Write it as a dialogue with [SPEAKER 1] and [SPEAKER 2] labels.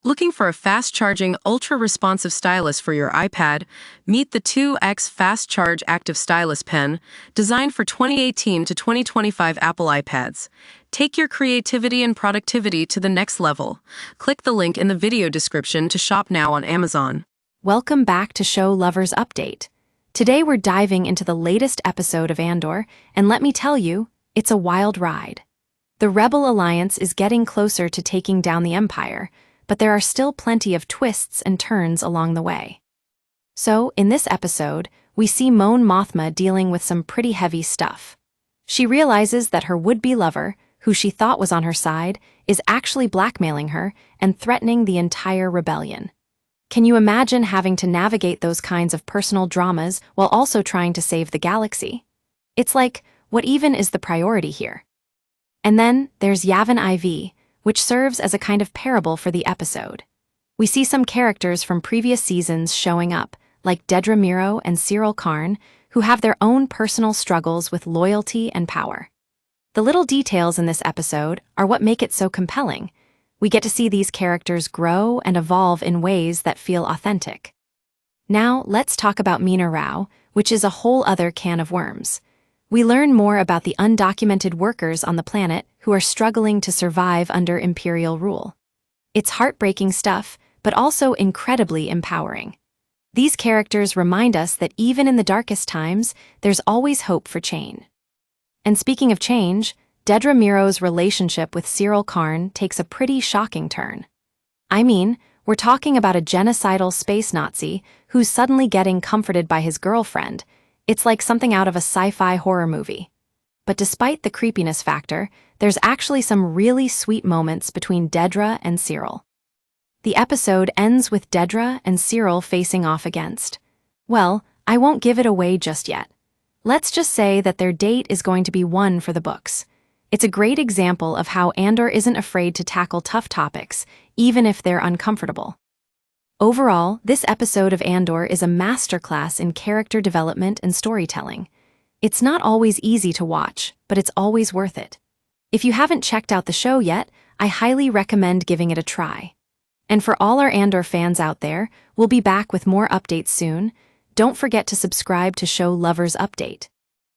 [SPEAKER 1] Looking for a fast-charging, ultra-responsive stylus for your iPad? Meet the 2X Fast Charge Active Stylus Pen, designed for 2018 to 2025 Apple iPads. Take your creativity and productivity to the next level. Click the link in the video description to shop now on Amazon.
[SPEAKER 2] Welcome back to Show Lovers Update. Today we're diving into the latest episode of Andor, and let me tell you, it's a wild ride. The Rebel Alliance is getting closer to taking down the Empire, but there are still plenty of twists and turns along the way. So, in this episode, we see Mon Mothma dealing with some pretty heavy stuff. She realizes that her would-be lover, who she thought was on her side, is actually blackmailing her and threatening the entire rebellion. Can you imagine having to navigate those kinds of personal dramas while also trying to save the galaxy? It's like, what even is the priority here? And then there's Yavin IV, which serves as a kind of parable for the episode. We see some characters from previous seasons showing up, like Dedra Meero and Cyril Karn, who have their own personal struggles with loyalty and power. The little details in this episode are what make it so compelling. We get to see these characters grow and evolve in ways that feel authentic. Now, let's talk about Meena Rao, which is a whole other can of worms. We learn more about the undocumented workers on the planet who are struggling to survive under Imperial rule. It's heartbreaking stuff, but also incredibly empowering. These characters remind us that even in the darkest times, there's always hope for change. And speaking of change, Dedra Meero's relationship with Cyril Karn takes a pretty shocking turn. I mean, we're talking about a genocidal space Nazi who's suddenly getting comforted by his girlfriend. It's like something out of a sci-fi horror movie. But despite the creepiness factor, there's actually some really sweet moments between Dedra and Cyril. The episode ends with Dedra and Cyril facing off against. Well, I won't give it away just yet. Let's just say that their date is going to be one for the books. It's a great example of how Andor isn't afraid to tackle tough topics, even if they're uncomfortable. Overall, this episode of Andor is a masterclass in character development and storytelling. It's not always easy to watch, but it's always worth it. If you haven't checked out the show yet, I highly recommend giving it a try. And for all our Andor fans out there, we'll be back with more updates soon. Don't forget to subscribe to Show Lovers Update.